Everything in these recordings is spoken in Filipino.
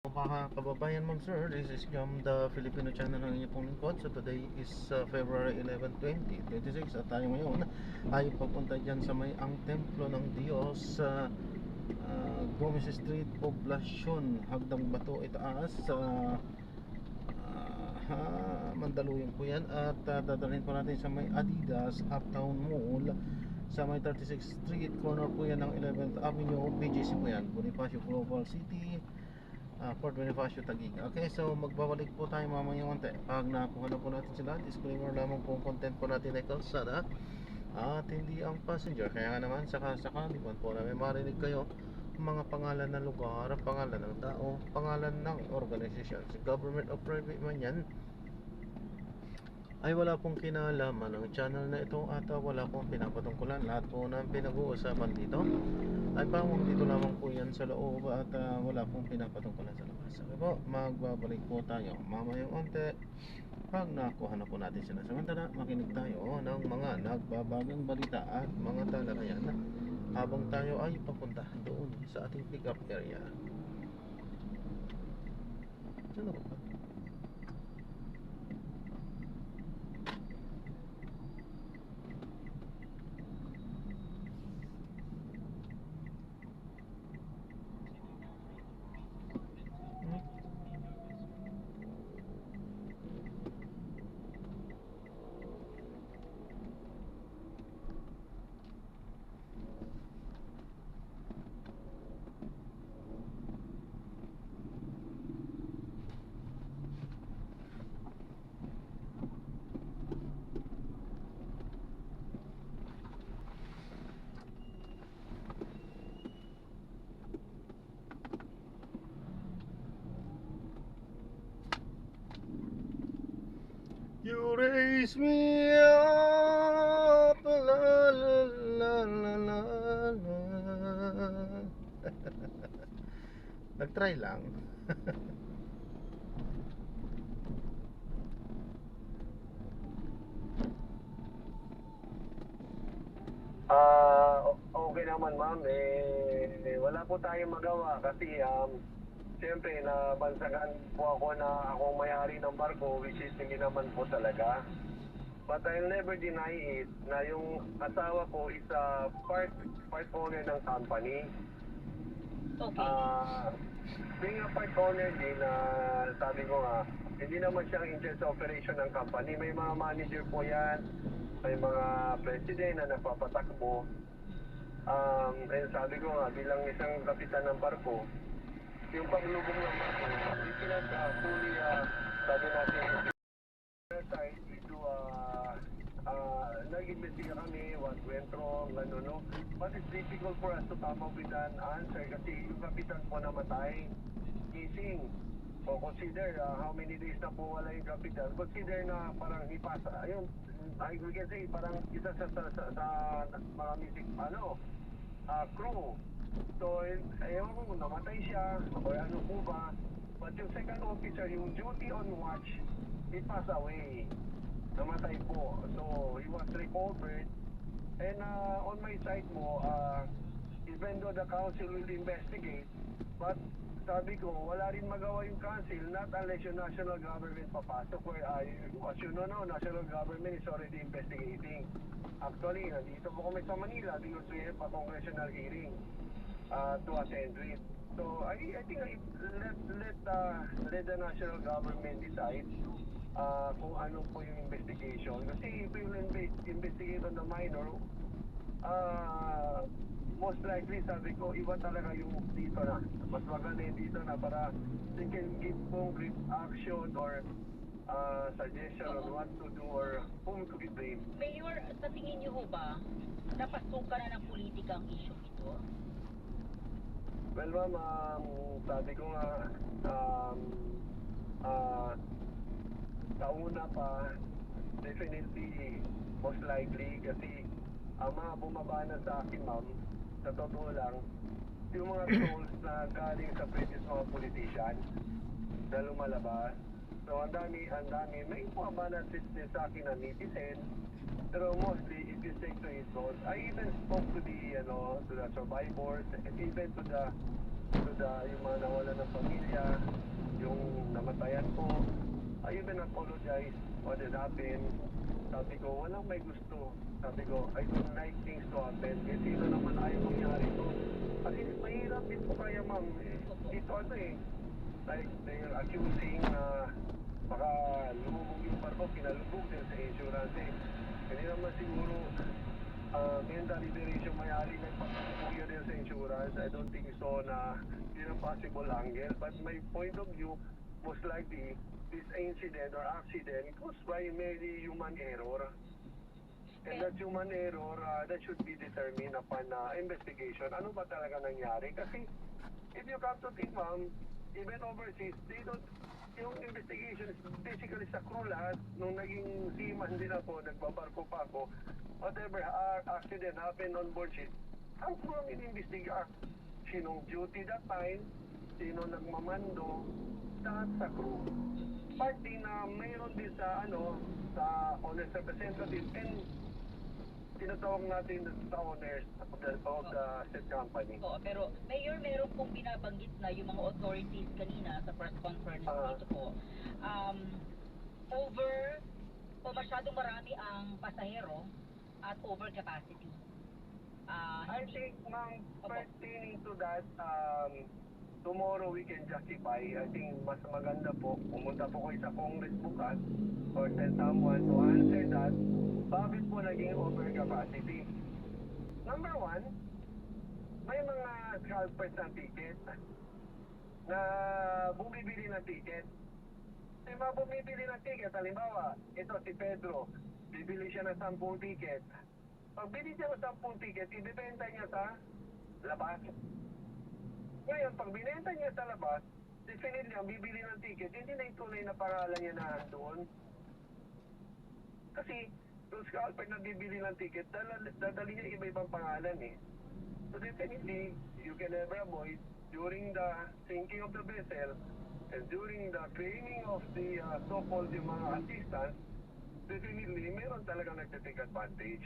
Mga kababayan, ma'am sir, this is Jam, the Filipino channel ng inyong pong lingkod. So today is February 11, 2026 at tayo ngayon ay papunta dyan sa may ang templo ng Diyos sa Gomez Street, Poblacion, Hagdang Bato, Itaas sa Mandaluyong po yan. At dadalhin po natin sa may Adidas Uptown Mall sa may 36th Street, corner po yan ng 11th Avenue, BGC po yan, Bonifacio Global City, Port Bonifacio, Taguig. Okay, so magbabalik po tayo mamaya konti. Pag nakuha na po natin sila, disclaimer lamang po ang content po natin ay kalsada at hindi ang passenger. Kaya nga naman, sakali po namin marinig kayo mga pangalan ng lugar, pangalan ng tao, pangalan ng organisasyon, government o private man yan, ay wala pong kinalaman ng channel na ito at wala pong pinapatungkulan. Lahat po ng pinag-uusapan dito ay pamang dito lamang po yan sa loob at wala pong pinapatungkulan sa labas. Okay po, magbabalik po tayo mamayang onte pag nakuha na po natin sila. Samantala, makinig tayo ng mga nagbabagang balita at mga talakayan habang tayo ay papunta doon sa ating pick-up area. Ano ba? You raise me up, la la la la la la. Nag-try lang. Okay naman ma'am, wala po tayong magawa kasi siyempre nabansagan po ako na akong may-ari ng barko, which is hindi naman po talaga. But I'll never deny it na yung asawa ko is part owner ng company. Okay. Being a part owner din, sabi ko nga, hindi naman siyang in charge sa operation ng company. May mga manager po yan, may mga president na nagpapatakbo. Sabi ko nga, bilang isang kapitan ng barko, yung paglubog ng barko, hindi sila fully, sabi natin, side, we do, nag-investiga kami, what went wrong, gano'n, no? But it's difficult for us to come up with an answer kasi yung kapitan po namatay, missing. So consider how many days na po wala yung kapitan. Consider na parang ipasa, ayun, we can say parang isa sa mga missing, crew. So, ewan ko kung namatay siya o ano po ba. But yung second officer, yung duty on watch, he passed away. Namatay po. So, he was recovered. And on my side mo, even though the council will investigate, but sabi ko, wala rin magawa yung council not unless yung national government papasok where, as you know, national government is already investigating. Actually, nandito po kami sa Manila because we have a congressional hearing to attend with. So, I think let the national government decide kung ano po yung investigation. Kasi if we will investigate on the minor, most likely, sabi ko, iba talaga yung dito na. Mas maganda yung dito na para they can give concrete action or suggestion on what to do or whom to be blamed. Mayor, sa tingin niyo ho ba, napasukan na ng politika ang issue ito? Well, ma'am, sabi ko nga, sa una pa, definitely, most likely, kasi ang mga bumaba na sa akin, ma'am, sa totoo lang, yung mga trolls na galing sa previous mga politician na lumalabas. So, ang dami, may bumaba na sa akin na netizen, pero mostly, if you take to it, I even spoke to the, to the survivors, and even to the yung mga nawala ng pamilya, yung namatayan po. I even apologize what had happened. Sabi ko, walang may gusto. Sabi ko, I don't like things to happen. Kasi sino naman ayaw mangyari to. Kasi mahirap din po kaya ma'am. Dito ano eh. Like they're accusing na baka lumubog yung barko, kinalubog din sa insurance eh. Hindi naman siguro mental liberation may-ari na ipagpapuya din sa insurance. I don't think so na yun ang possible angle. But my point of view, most likely, this incident or accident caused by merely human error. And that human error, that should be determined upon investigation. Ano ba talaga nangyari? Kasi if you come to think, ma'am, even overseas, they don't, yung investigation is basically sa crew lahat. Nung naging seaman din ako, nagbabarko pa ako, whatever accident happened on board ship, ang crew ang inimbestiga. Sinong duty that time, sino nagmamando, lahat sa crew. Party na mayroon din sa sa owners representative and tinatawag natin sa owners of the said company. Oo, pero Mayor, meron pong binabanggit na yung mga authorities kanina sa press conference dito po. Masyadong marami ang pasahero at over capacity. I think, ma'am, pertaining to that, tomorrow we can justify. I think mas maganda po, pumunta po kayo sa Congress bukas or tell someone to answer that. Bakit po naging overcapacity? Number one, may mga scalpers ng ticket na bumibili ng ticket. Yung mga bumibili ng ticket, halimbawa, ito si Pedro, bibili siya ng 10 ticket. Pag bili siya ng 10 ticket, ibibenta niya sa labas. Ngayon, pag binenta niya sa labas, definitely ang bibili ng ticket, hindi na yung tunay na pangalan niya na doon. Kasi, yung scalper na bibili ng ticket, dadali niya iba-ibang pangalan eh. So definitely, you can never avoid during the sinking of the vessel and during the claiming of the so-called yung mga assistants, definitely, meron talaga nag-take advantage.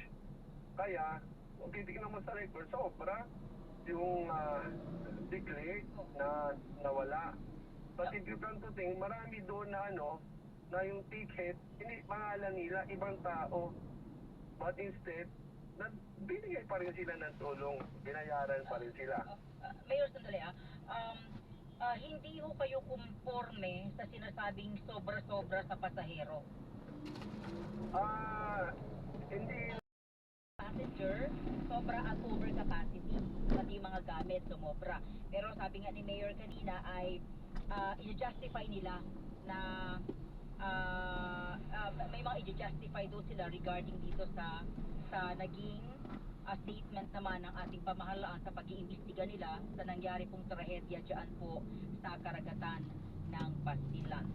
Kaya, kung titignan mo sa record, sobra yung declared na nawala. But if you come to think, marami doon na na yung ticket, hindi pangalan nila, ibang tao. But instead, binigay pa rin sila ng tulong, binayaran pa rin sila. Mayor, sandali hindi ho kayo conforme sa sinasabing sobra-sobra sa pasahero. Hindi. Passenger, sobra at over capacity. Pati mga gamit, sumobra. Pero sabi nga ni Mayor kanina ay i-justify nila na may mga i-justify doon sila regarding dito sa naging statement naman ng ating pamahalaan sa pag-iimbestiga nila sa nangyari pong trahedya dyan po sa karagatan ng Basilan.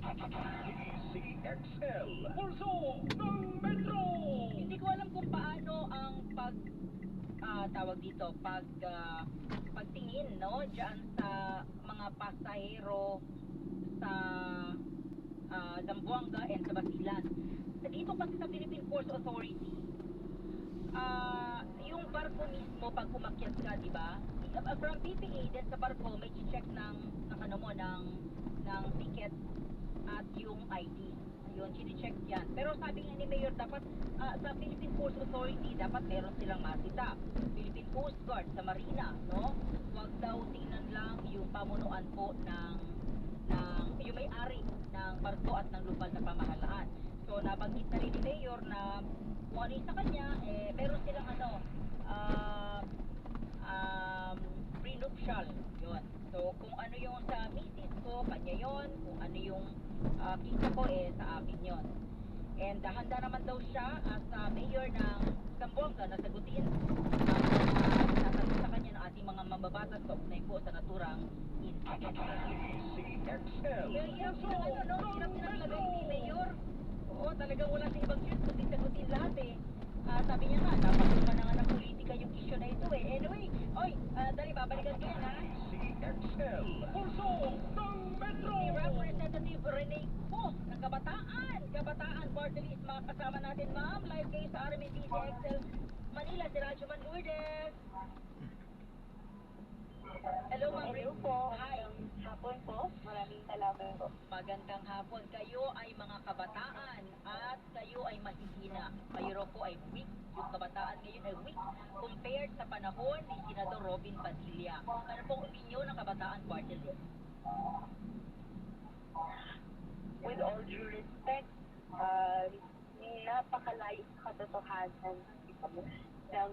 CXL Pulso ng Metro. Hindi ko alam kung paano ang pagtingin diyan sa mga pasahero sa Zamboanga and sa Basilan. Dito kasi sa Philippine Ports Authority, yung barko mismo pag umakyat ka, di ba? From PPA din sa barko may i-check ng ticket at yung ID. Yun, chine-check yan. Pero sabi nga ni Mayor, dapat sa Philippine Ports Authority, dapat meron silang masita. Philippine Coast Guard sa Marina, no? Huwag daw tingnan lang yung pamunuan po ng yung may-ari ng barko at ng lokal na pamahalaan. So, nabanggit na rin ni Mayor na kung ano sa kanya, meron silang prenuptial. Yun. So, kung ano yung sa misis ko, kanya yun. Kung ano yung kita ko, sa akin yun. And handa naman daw siya as mayor ng Zamboanga na sagutin ang natanong sa kanya ng ating mga mambabatas sa ugnay po sa naturang incident. CXL Hirap talaga ni Mayor. Oo, talagang wala sa ibang choice kundi sagutin lahat eh. Sabi niya nga, napasukan na nga ng politika yung issue na ito eh. Anyway, dali, babalikan ko yan ha. CXL Pulso ng Metro. Si Representative Rene Po ng Kabataan Party List, mga kasama natin ma'am, live kayo sa RMN CXL Manila, si Radyo Man Lourdes. Hello, Ma'am Hello Rachel. po. Hi. Magandang hapon po. Maraming salamat po. Magandang hapon. Kayo ay mga kabataan at kayo ay mahihina. Kayo raw po ay weak. Yung kabataan ngayon ay weak compared sa panahon ni Senador Robin Padilla. Ano pong opinion ng kabataan party list? With all due respect, napakalayo sa katotohanan ng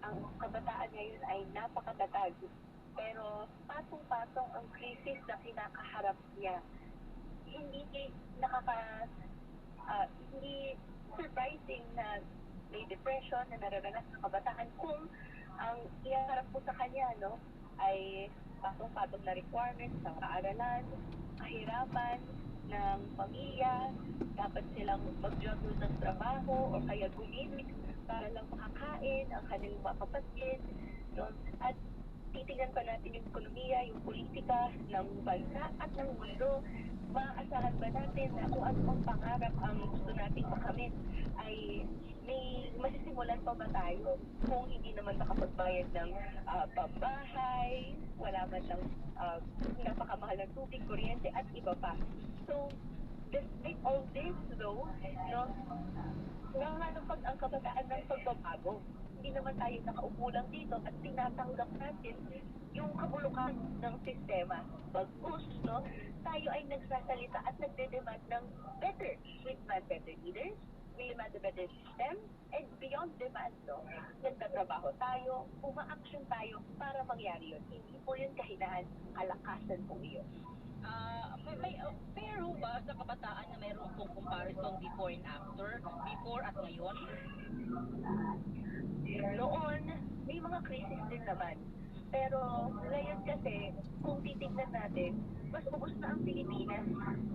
ang kabataan ngayon ay napakatatag. Pero patong-patong ang krisis na kinakaharap niya. Hindi hindi surprising na may depression na nararanas ng kabataan kung ang iharap po sa kanya ay patong-patong na requirements sa paaralan, kahirapan ng pamilya, dapat silang mag-juggle ng trabaho o kaya gumimik para lang makakain ang kanilang mga kapatid. At titingnan pa natin yung ekonomiya, yung politika ng bansa at ng mundo. Maaasahan ba natin na kung ano ang pangarap ang gusto nating makamit ay may masisimulan pa ba tayo kung hindi naman makapagbayad ng pambahay, wala man ng napakamahal ng tubig, kuryente at iba pa. So, despite all this though, nanganapag ang kabataan ng pagbabago. Hindi naman tayo nakaupo lang dito at tinatanggap natin yung kabulukan ng sistema. Bagus, tayo ay nagsasalita at nagde-demand ng better. We demand better leaders, we demand a better system, and beyond demand, nagtatrabaho tayo, uma-action tayo para mangyari yun. Hindi po yun kahinaan, kalakasan po yun. Fair ho ba sa kabataan na mayroon pong comparison before and after? Before at ngayon? Noon, may mga krisis din naman. Pero ngayon kasi, kung titignan natin, mas ubos na ang Pilipinas.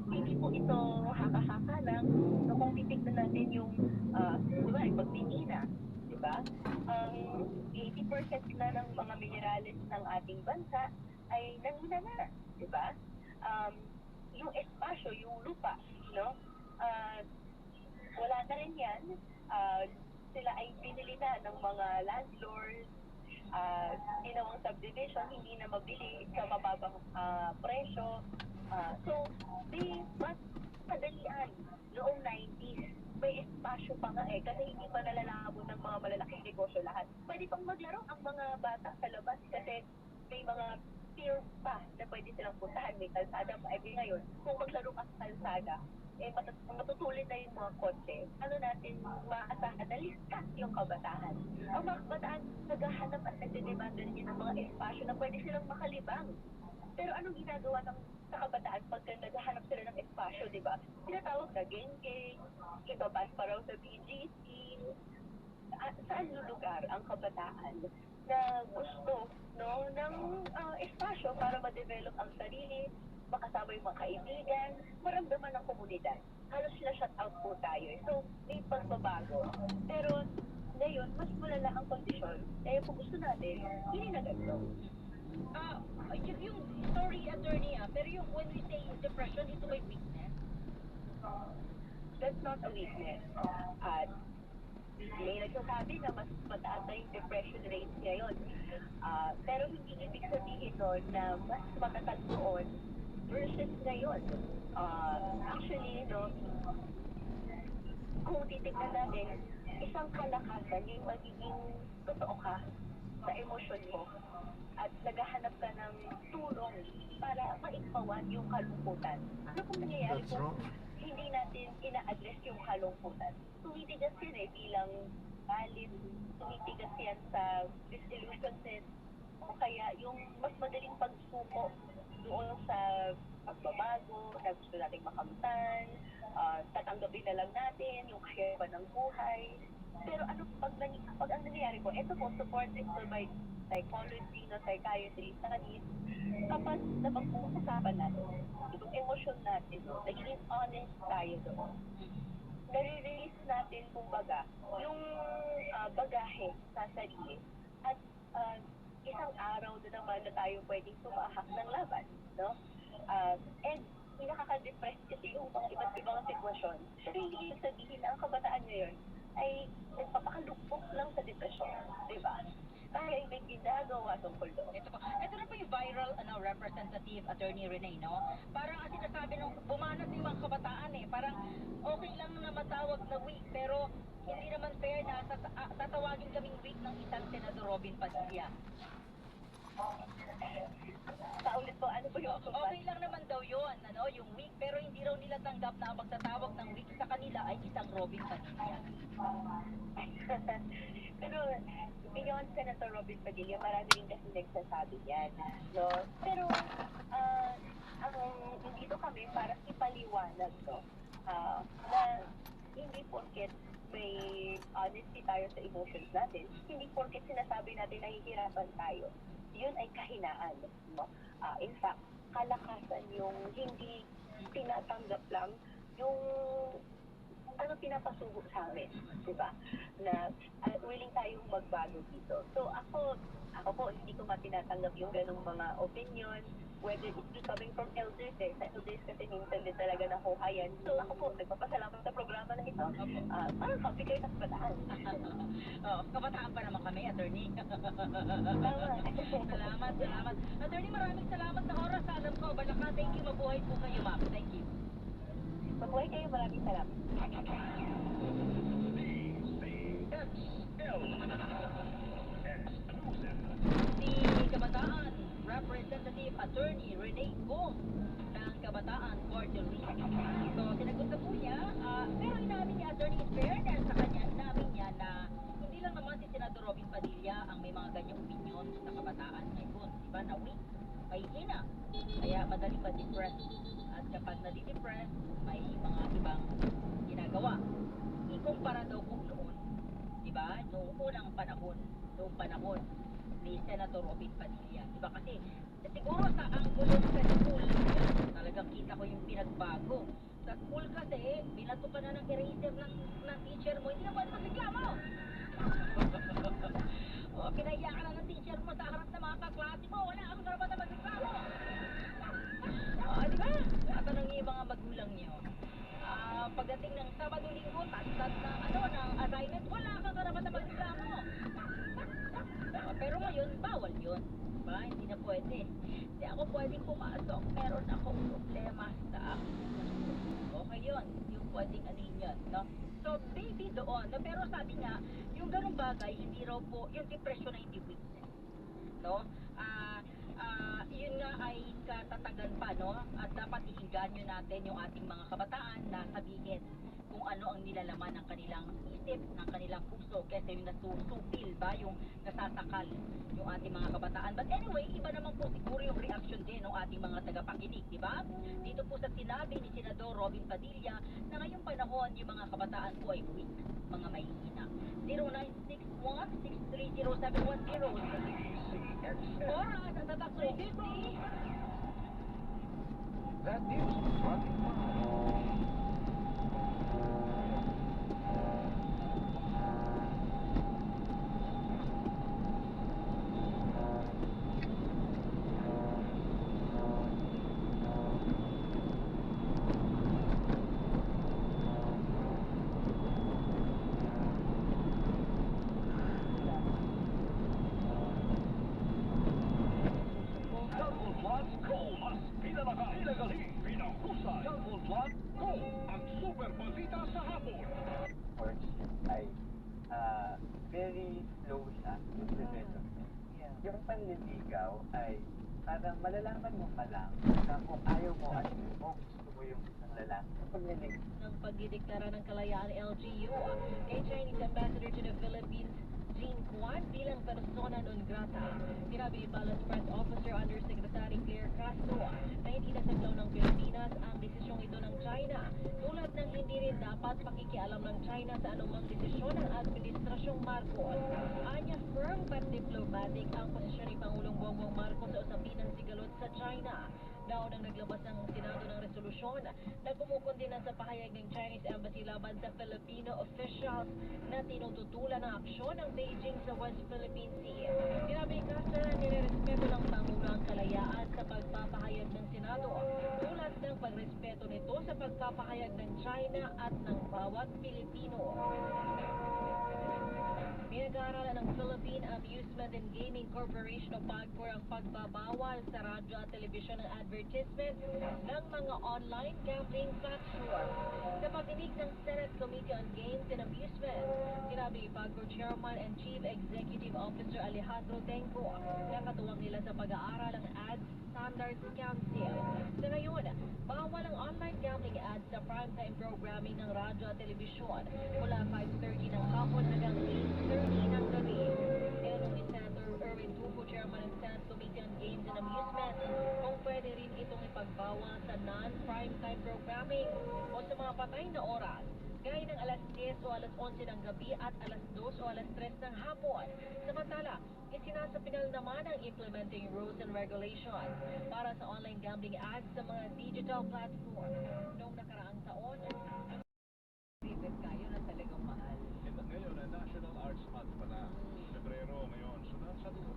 Hindi po ito haka-haka lang. Kung titignan natin yung pagpipina, di ba? Ang 80% na ng mga minerales ng ating bansa ay nanghina na, di ba? Yung espasyo, yung lupa, wala na rin yan. Sila ay binili na ng mga landlords, ginawang subdivision, hindi na mabili sa mababang presyo. So, mas madalian noong 90s. May espasyo pa nga kasi hindi pa nalalabo ng mga malalaking negosyo lahat. Pwede pang maglaro ang mga bata sa labas kasi may mga field pa na pwede silang puntahan. May kalsada pa. Ngayon, kung maglaro ka sa kalsada, matutulin na yung mga kotse, natin maasahan na listas yung kabataan. Ang mga kabataan naghahanap at nagdedemanda rin ng mga espasyo na pwede silang makalibang. Pero anong ginagawa sa kabataan pagka naghahanap sila ng espasyo, di ba? Tinatawag na geng-geng, ibabas pa raw sa BGC. Saan lulugar ang kabataan na gusto ng espasyo para ma-develop ang sarili, makasama yung mga kaibigan, maramdaman ng komunidad. Halos na-shut out po tayo. So, may pagbabago. Pero, ngayon, mas malala ang kondisyon. Kaya kung gusto natin, hindi na ganito. Yung sorry attorney pero yung when we say depression, ito may weakness? That's not a weakness. At may nagsasabi na mas mataas na yung depression rate ngayon. Pero hindi ibig sabihin nun na mas matatag doon versus ngayon. Actually, kung titignan natin, isang kalakasan yung magiging totoo ka sa emosyon mo at naghahanap ka ng tulong para maigpawan yung kalungkutan. Ano kung nangyayari That's kung wrong. hindi natin ina-address yung kalungkutan? Tumitigas yan bilang valid, tumitigas yan sa disillusionment, o kaya yung mas madaling pagsuko doon sa pagbabago na gusto nating makamtan, tatanggapin na lang natin yung kahirapan ng buhay. Pero ano pag ang nangyayari po, ito po supported by psychology, psychiatry studies, kapag napag-uusapan natin yung emosyon natin, naging honest tayo doon, nare-release natin kumbaga yung bagahe sa sarili at isang araw na naman na tayo pwedeng tumahak ng laban, and nakaka-depress kasi yung mga iba't ibang sitwasyon. Pero hindi yung sabihin na ang kabataan ngayon ay nagpapakalukpok lang sa depresyon, di ba? tayo ay may ginagawa tungkol doon. Ito na po yung viral representative attorney Rene, no? Parang ang sinasabi nung bumanat yung mga kabataan parang okay lang na matawag na week, pero hindi naman fair na tatawagin kaming week ng isang Senador Robin Padilla. Paulit po, ano po yung Okay lang naman daw yun, yung week, pero hindi raw nila tanggap na ang magtatawag ng week sa kanila ay isang Robin Padilla. Pero beyond Senator Robin Padilla, marami rin kasi nagsasabi yan. No? Pero dito kami para ipaliwanag na hindi porket may honesty tayo sa emotions natin, hindi porket sinasabi natin nahihirapan tayo, yun ay kahinaan. No? In fact, kalakasan yung hindi tinatanggap lang yung pinapasubo sa amin, di ba? Na willing tayong magbago dito. So ako po, hindi ko matinatanggap yung ganung mga opinion, whether it be coming from elders sa elders kasi minsan din talaga nahuhayan. So ako po, nagpapasalamat sa programa na ito. Parang kapigay sa kabataan. Kabataan pa naman kami, attorney. Tama. Salamat. Attorney, maraming salamat sa oras. Alam ko, Balaka, thank you. Mabuhay po kayo, ma'am. Thank you. Mabuhay kayo, maraming salamat. Si Kabataan Representative Attorney Rene Gong ng Kabataan Puerto Rico. So, sinagot na po niya, pero inamin niya, Attorney, in fairness sa kanya, inamin niya na hindi lang naman si Senador Robin Padilla ang may mga ganyang opinion sa kabataan ngayon. Diba na weak, may hina, kaya madaling ma-depress. At kapag nadi-depress, may mga ibang ginagawa. Ikumpara daw po noon, diba, noong unang panahon ni Senator Robin Padilla. Diba kasi, siguro sa anggulo sa school, talagang kita ko yung pinagbago. Sa school kasi, binato ka na ng eraser ng teacher mo, hindi na pwede magreklamo. O, pinaya ka na ng teacher mo sa harap ng mga kaklase mo, wala kang karapat na magreklamo. Diba? Tatanungin yung mga magulang niyo. Pagdating ng Sabado-Linggo, tatad ng assignment, wala kang karapat na magreklamo. Pero ngayon, bawal yun. Diba? Hindi na pwede. Hindi ako pwedeng pumasok. Meron akong problema sa okay yun. Yung pwedeng anin yun. No? So, maybe doon. No? Pero sabi nga, yung ganung bagay, hindi raw po, yung depression na hindi weakness. No? Yun nga ay katatagan pa, no? At dapat iinganyo natin yung ating mga kabataan na sabihin kung ano ang nilalaman ng kanilang isip, ng kanilang puso, kasi yung nasusupil ba, yung nasatakal yung ating mga kabataan. But anyway, iba naman po siguro yung reaction din ng ating mga tagapakinig, di ba? Dito po sa sinabi ni Senador Robin Padilla na ngayong panahon yung mga kabataan po ay weak, mga mahihina. 0961-630-710. Oras at tatak 350. That news was brought to you by very slow siya, yung development. Yung panliligaw ay parang malalaman mo pa lang na kung ayaw mo at mo gusto mo yung isang lalaki. Ng pagdideklara ng kalayaan LGU kay Chinese Ambassador to the Philippines, Jean Juan, bilang persona non grata. Sinabi ni Palace Press Officer Undersecretary Claire Castro na hindi nasaglaw ng Pilipinas ang desisyong ito ng China. Tulad ng hindi rin dapat pakikialam ng China sa anumang desisyon ng Administrasyong Marcos. Anya firm but diplomatic ang posisyon ni Pangulong Bongbong Marcos sa usapin ng sigalot sa China. Daw nang naglabas ng Senado ng resolusyon na kumukondena sa pahayag ng Chinese Embassy laban sa Filipino officials na tinututulan ng aksyon ng Beijing sa West Philippine Sea. Sinabi ni Castro na nirerespeto ng Pangulo ang kalayaan sa pagpapahayag ng Senado, tulad ng pagrespeto nito sa pagpapahayag ng China at ng bawat Pilipino. Pinag-aaralan ng Philippine Amusement and Gaming Corporation o PAGCOR ang pagbabawal sa radyo at telebisyon ng advertisement ng mga online gambling platform. Sa pagdinig ng Senate Committee on Games and Amusement, sinabi ni PAGCOR Chairman and Chief Executive Officer Alejandro Tenco na katuwang nila sa pag-aaral ng Ad Standards Council. Sa ngayon, bawal ang online gambling ads sa primetime programming ng radyo at telebisyon mula 5:30 ng hapon hanggang 8:30 ng gabi. Tinanong ni Senator Erwin Tulfo, Chairman ng Senate Committee on Games and Amusement, kung pwede rin itong ipagbawal sa non-primetime programming o sa mga patay na oras, gaya ng alas 10 o alas 11 ng gabi at alas 2 o alas 3 ng hapon. Samantala, isinasapinal naman ang implementing rules and regulations para sa online gambling ads sa mga digital platform. Noong nakaraang taon, ang visit kayo na talagang mahal. Ngayon, National Arts Month pala. Febrero ngayon. So, nasa dulo.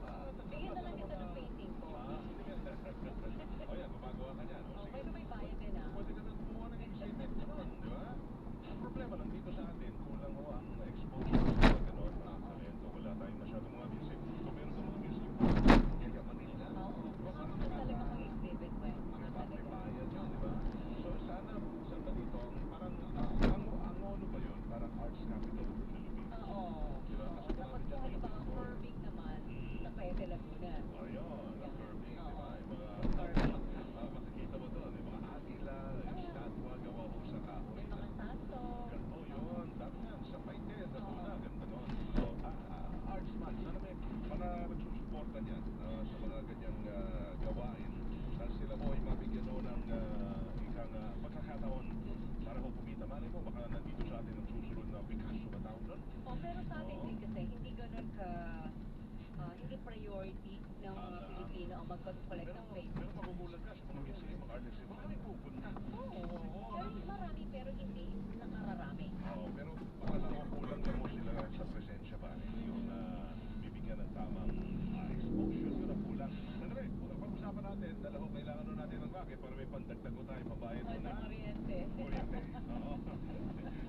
Bigyan na lang kita ng painting ko. O yan, gumagawa ka niyan. Oh, pero may bayad din ah. Pwede ka na kumuha ng exhibit mo nun, di ba? Ang problema lang dito sa atin, kulang ho ang exposure sa gano'n na talento. Wala tayong masyadong mga music. So, meron ka mga music mo. Kaya Manila. Oo, baka mga talaga mag-exhibit mo eh. Mga Dapat may talaga. bayad yun, di ba? So, sana dito, parang, ang ono ba yun? Parang arts capital of the Philippines. Oo. Di ba? Kasi Tapos marami kung dyan halimbawa dito. curving naman, sa Paete Laguna. Ayun, ang curving, di ba? Yung mga, makikita mo doon, yung mga agila, yung statwa, gawa ho sa kahoy. May mga santo. Oh, yun, dami yan, sa Paite, Laguna, ganda nun. So, arts man, sana may mga nagsusuporta niyan sa mga ganyang gawain. Dahil sila mo ay mabigyan ho ng ikang pagkakataon para ho kumita. Malay mo, baka nandito sa atin ang susunod na Picasso ba tawag doon? Oh, pero sa atin din kasi hindi ganun ka hindi priority ng mga Pilipino ang magpag-collect ng paper. Pero magugulat ka sa mga museum, mga artists, baka may pupunta. Oo. Pero marami pero hindi nakararami. Oo, pero baka lang ho kulang lang ho sila sa presensya ba? Yung bibigyan ng tamang exposure, yun ang kulang. Anyway, pag-usapan natin, dala ho, kailangan ho natin ng bakit para may pandagdag ho tayo, pambayad O ho sa na. kuryente. Kuryente. Oo.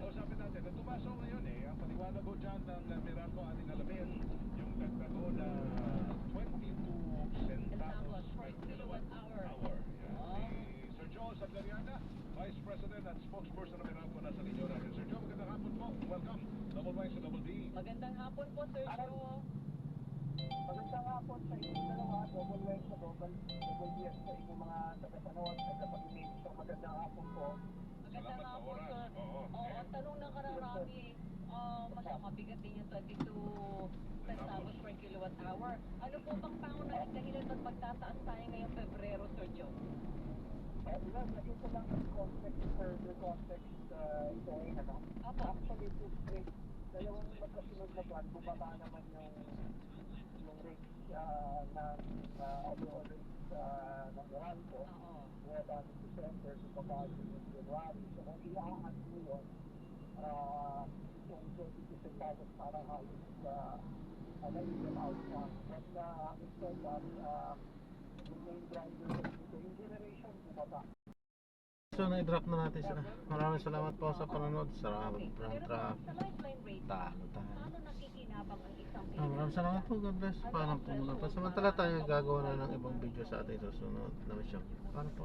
Kausapin natin, nagtumaso ngayon ang paliwanag ho dyan ng Miraco ating alamin, yung dagdag ho na 22 centavos per kilowatt hour. Yan. Si Sir Joe Saglariaga, Vice President at Spokesperson ng Miraco na sa linyo natin. Sir Joe, magandang hapon po. Welcome. Double Y sa Double D. Magandang hapon po, Sir Joe. Magandang hapon sa inyong dalawa, double wave sa double BS sa inyong mga taga-panood at kapag-image. So, magandang hapon po. Magandang Salamat sa hapon, oras. sir. Oo. Oo, ang tanong ng kararami, mabigat din yung 22 centavos per kilowatt hour. Ano po bang pangunahing dahilan ba't magtataas tayo ngayong Pebrero, Sir Joe? Ito lang ang context, further context ito ay ano. Apo. Actually, dalawang magkasunod na buwan, bumaba naman yung rates ng overall rates ng Meralco. Oo. Bumaba ng December, bumaba yung January. So, kung iaangat mo yun, yung 22 centavos parang halos na-even out na. But instead that, yung main driver dito, yung generation bumaba. So, na-drop na natin sila. Maraming salamat po sa panonood. Salamat Okay. from Pero traffic. sa lifeline rate, Talo tayo. paano nakikinabang ang isang Maraming salamat po. God bless. Paalam po muna. Samantala tayo gagawa na ng ibang video sa ating susunod na mission. Paano po?